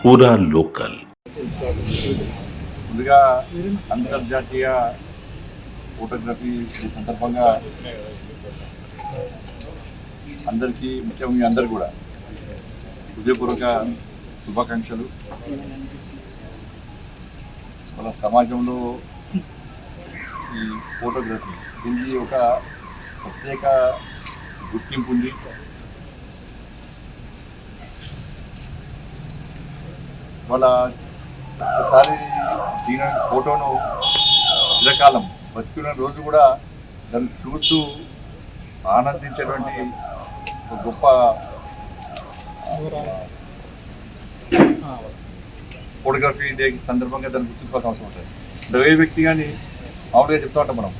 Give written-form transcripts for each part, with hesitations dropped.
పూరా లోకల్. ముందుగా అంతర్జాతీయ ఫోటోగ్రఫీ సందర్భంగా అందరికీ ముఖ్యంగా మీ అందరు కూడా హృదయపూర్వక శుభాకాంక్షలు. మన సమాజంలో ఈ ఫోటోగ్రఫీ దీనికి ఒక ప్రత్యేక గుర్తింపు ఉంది. వాళ్ళ ఒకసారి దీని ఫోటోను చిరకాలం బతికిన రోజు కూడా దాన్ని చూస్తూ ఆనందించేటువంటి ఒక గొప్ప ఫోటోగ్రఫీ డే సందర్భంగా దాన్ని గుర్తుంచుకోవాల్సిన అవసరం ఉంటుంది. అంటే ఏ వ్యక్తి కానీ మామూలుగా చెప్తూ ఉంటాం మనం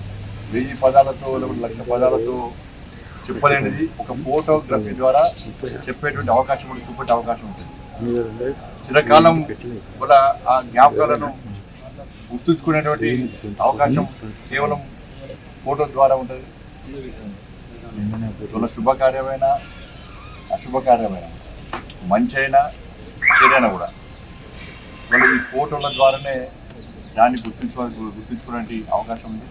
1000 పదాలతో లేకపోతే 1,00,000 పదాలతో చెప్పలేనిది ఒక ఫోటోగ్రఫీ ద్వారా చెప్పేటువంటి అవకాశం ఉంటుంది, చూపే అవకాశం ఉంటుంది. చిరకాలం కూడా ఆ జ్ఞాపకాలను గుర్తుంచుకునేటువంటి అవకాశం కేవలం ఫోటో ద్వారా ఉంటుంది. వాళ్ళ శుభకార్యమైన అశుభకార్యమైన మంచి అయినా చెడైనా కూడా వాళ్ళు ఈ ఫోటోల ద్వారానే దాన్ని గుర్తించుకునే అవకాశం ఉంది.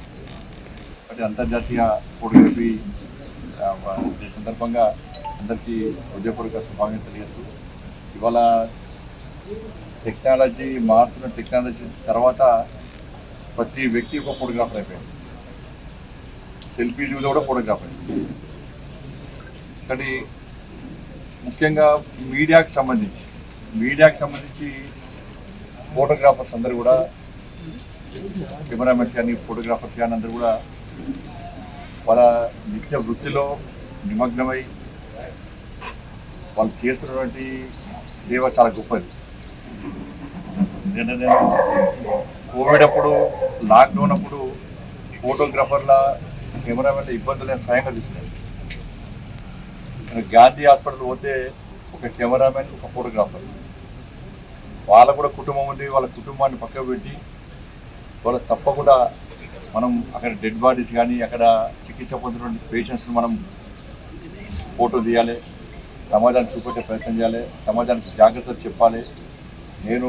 అంటే అంతర్జాతీయ ఫోటోగ్రఫీ సందర్భంగా అందరికీ హృదయపూర్వక శుభాకాంక్షలు తెలియజేస్తూ, ఇవాళ టెక్నాలజీ మారుతున్న టెక్నాలజీ తర్వాత ప్రతి వ్యక్తి ఒక ఫోటోగ్రాఫర్ అయిపోయింది. సెల్ఫీలు కూడా ఫోటోగ్రాఫర్ అయింది. కానీ ముఖ్యంగా మీడియాకి సంబంధించి ఫోటోగ్రాఫర్స్ అందరూ కూడా, కెమెరామెన్స్ కానీ ఫోటోగ్రాఫర్స్ కానీ అందరూ కూడా వాళ్ళ నిత్య వృత్తిలో నిమగ్నమై వాళ్ళు చేస్తున్నటువంటి సేవ చాలా గొప్పది. ఎందుకంటే నేను కోవిడ్ అప్పుడు, లాక్డౌన్ అప్పుడు ఫోటోగ్రాఫర్ల కెమెరామెన్ల ఇబ్బందులు నేను స్వయంగా చూసినాను. నేను గాంధీ హాస్పిటల్ పోతే ఒక కెమెరామెన్, ఒక ఫోటోగ్రాఫర్, వాళ్ళకు కూడా కుటుంబం ఉంది. వాళ్ళ కుటుంబాన్ని పక్కకు పెట్టి వాళ్ళ తప్పకుండా మనం అక్కడ డెడ్ బాడీస్ కానీ అక్కడ చికిత్స పొందిన పేషెంట్స్ని మనం ఫోటో తీయాలి, సమాజానికి చూపెట్టే ప్రయత్నం చేయాలి, సమాజానికి జాగ్రత్తలు చెప్పాలి. నేను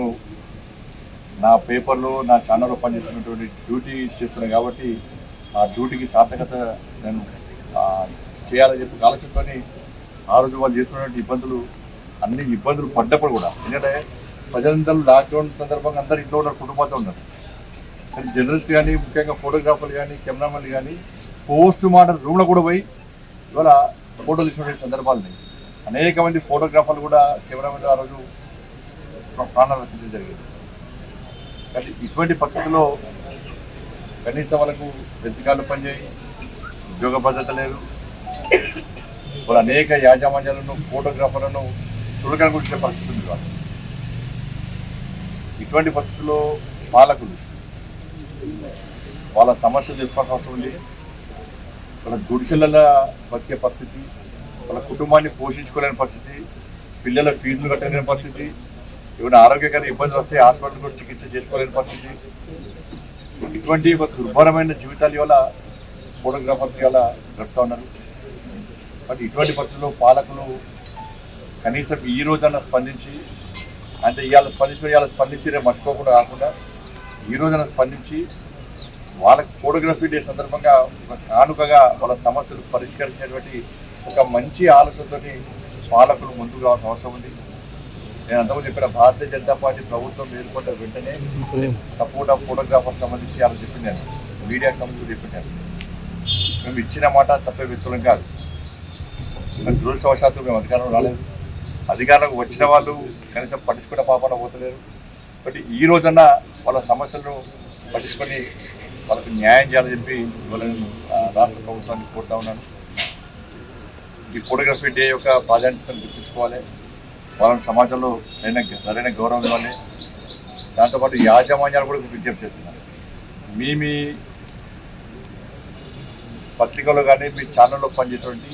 నా పేపర్లో నా ఛానల్లో పనిచేస్తున్నటువంటి డ్యూటీ చేస్తున్నాను కాబట్టి ఆ డ్యూటీకి సార్థకత నేను చేయాలని చెప్పి ఆలోచనతోని ఆ రోజు వాళ్ళు చేస్తున్నటువంటి అన్ని ఇబ్బందులు పడ్డప్పుడు కూడా, ఎందుకంటే ప్రజలందరూ లాక్డౌన్ సందర్భంగా అందరూ ఇంట్లో ఉన్నారు, కుటుంబాలతో ఉన్నారు. కానీ జర్నలిస్ట్ కానీ ముఖ్యంగా ఫోటోగ్రాఫర్లు కానీ కెమెరామెన్లు కానీ పోస్ట్ మార్టం రూమ్లో కూడా పోయి ఇవాళ ఫోటోలు తీసుకునే సందర్భాలు ఉన్నాయి. అనేక మంది ఫోటోగ్రాఫర్లు కూడా కెమెరామెన్లు ఆ రోజు ప్రాణాలు రక్షించడం జరిగింది. కానీ ఇటువంటి పరిస్థితుల్లో కనీసం వాళ్ళకు వెతికాలు పనిచేయి, ఉద్యోగ భద్రత లేదు. వాళ్ళు అనేక యాజమాన్యాలను ఫోటోగ్రాఫర్లను చులకన గురించే పరిస్థితి ఉంది. వాళ్ళు ఇటువంటి పరిస్థితుల్లో పాలకులు వాళ్ళ సమస్యలు తెలుసుకోవాల్సిన అవసరం ఉంది. వాళ్ళ గుడిచెల బతికే పరిస్థితి, వాళ్ళ కుటుంబాన్ని పోషించుకోలేని పరిస్థితి, పిల్లల ఫీజులు కట్టలేని పరిస్థితి, ఏమైనా ఆరోగ్యకర ఇబ్బందులు వస్తే హాస్పిటల్ కూడా చికిత్స చేసుకోలేని పరిస్థితి, ఇటువంటి ఒక దుర్భరమైన జీవితాలు ఇవాళ ఫోటోగ్రాఫర్స్ ఇవాళ గడుపుతూ ఉన్నారు. బట్ ఇటువంటి పరిస్థితుల్లో పాలకులు కనీసం ఈ రోజన్నా స్పందించి, అంటే ఇవాళ స్పందించి రేపు మర్చిపోకుండా కాకుండా ఈ రోజున స్పందించి వాళ్ళకి ఫోటోగ్రఫీ డే సందర్భంగా ఒక కానుకగా వాళ్ళ సమస్యలు పరిష్కరించేటువంటి ఒక మంచి ఆలోచనతో పాలకులు ముందుకు రావాల్సిన అవసరం ఉంది. నేను అంతకుముందు చెప్పిన భారతీయ జనతా పార్టీ ప్రభుత్వం ఏర్పడ్డ వెంటనే తప్పకుండా ఫోటోగ్రాఫర్ సంబంధించి అలా చెప్పినాను, మీడియాకి సంబంధించి చెప్పినాను. మేము ఇచ్చిన మాట తప్పే వ్యక్తులం కాదు. మేము దురదృష్టవశాత్తు మేము అధికారంలో రాలేదు. అధికారంలోకి వచ్చిన వాళ్ళు కనీసం పట్టించుకునే పాపన పోతలేరు. బట్ ఈ రోజన్నా వాళ్ళ సమస్యలను పట్టించుకొని వాళ్ళకి న్యాయం చేయాలని చెప్పి వాళ్ళని రాష్ట్ర ప్రభుత్వాన్ని కోరుతా ఉన్నాను. ఈ ఫోటోగ్రఫీ డే యొక్క ప్రాధాన్యతను గుర్తుంచుకోవాలి, వాళ్ళని సమాజంలో సరైన గౌరవం ఇవ్వాలి. దాంతోపాటు యాజమాన్యాలు కూడా విజ్ఞప్తి చేస్తున్నారు. మీ పత్రికలో కానీ మీ ఛానల్లో పనిచేసేటువంటి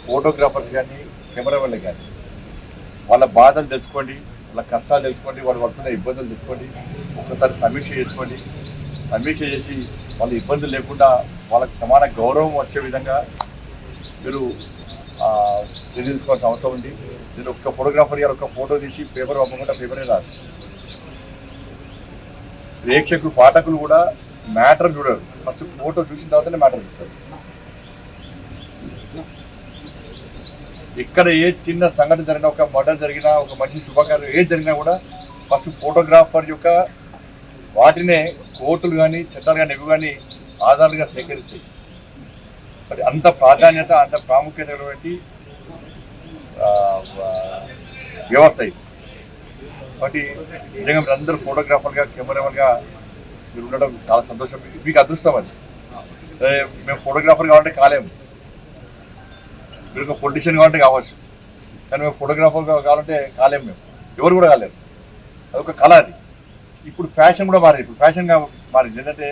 ఫోటోగ్రాఫర్స్ కానీ కెమెరామెన్లు కానీ వాళ్ళ బాధలు తెలుసుకోండి, వాళ్ళ కష్టాలు తెలుసుకోండి, వాళ్ళు పడుతున్న ఇబ్బందులు తెలుసుకోండి. ఒక్కసారి సమీక్ష చేసుకోండి. సమీక్ష చేసి వాళ్ళ ఇబ్బందులు లేకుండా వాళ్ళకి సమాన గౌరవం వచ్చే విధంగా మీరు చర్య తీసుకోవాల్సిన అవసరం ఉంది. నేను ఒక్క ఫోటోగ్రాఫర్ గారు ఒక్క ఫోటో తీసి పేపర్ పంపకుండా పేపరే రాదు. ప్రేక్షకులు పాఠకులు కూడా మ్యాటర్ చూడరు, ఫస్ట్ ఫోటో చూసిన తర్వాతనే మ్యాటర్ చూస్తారు. ఇక్కడ ఏ చిన్న సంఘటన జరిగినా, ఒక మర్డర్ జరిగినా, ఒక మంచి శుభకార్యం ఏది జరిగినా కూడా ఫస్ట్ ఫోటోగ్రాఫర్ యొక్క వాటినే కోర్టులు కానీ చట్టాలు కానీ ఇవి కానీ ఆధారాలుగా సేకరిస్తాయి. మరి అంత ప్రాధాన్యత అంత ప్రాముఖ్యత వ్యవస్థ ఇది. కాబట్టి నిజంగా మీరు అందరూ ఫోటోగ్రాఫర్గా కెమెరామెన్గా మీరు ఉండడం చాలా సంతోషం. మీకు అదృష్టం అది. మేము ఫోటోగ్రాఫర్ కావాలంటే కాలేము, మీరు ఒక పొలిటీషియన్ కావాలంటే కావచ్చు, కానీ మేము ఫోటోగ్రాఫర్ కావాలంటే కాలేము, మేము ఎవరు కూడా కాలేరు. అదొక కళ అది. ఇప్పుడు ఫ్యాషన్ కూడా మారింది, ఇప్పుడు ఫ్యాషన్గా మారింది. ఏంటంటే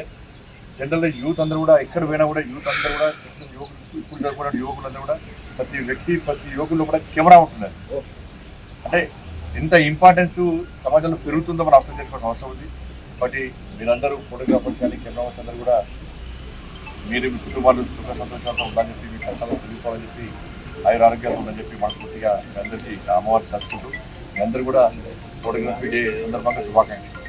జనరల్గా యూత్ అందరూ కూడా ఎక్కడ పోయినా కూడా యూత్ అందరూ కూడా యువకులు ఇప్పుడు జరుపుకున్న యువకులందరూ కూడా ప్రతి వ్యక్తి ప్రతి యువకుల్లో కూడా కెమెరా ఉంటున్నారు. అంటే ఎంత ఇంపార్టెన్స్ సమాజంలో పెరుగుతుందో మనం అర్థం చేసుకోవాల్సిన అవసరం ఉంది. కాబట్టి మీరందరూ ఫోటోగ్రాఫర్స్ కానీ కెమెరామెన్స్ అందరూ కూడా మీరు మీ కుటుంబాలు సుఖ సంతోషాలతో ఉండాలని చెప్పి, మీ కష్టాలు తిరిగిపోవాలని చెప్పి, ఆరోగ్యాలు ఉందని చెప్పి మనస్ఫూర్తిగా మీ అందరికీ అమ్మవారిని చదువుకుంటూ మీ అందరూ కూడా ఫోటోగ్రఫీ డే సందర్భంగా శుభాకాంక్షలు.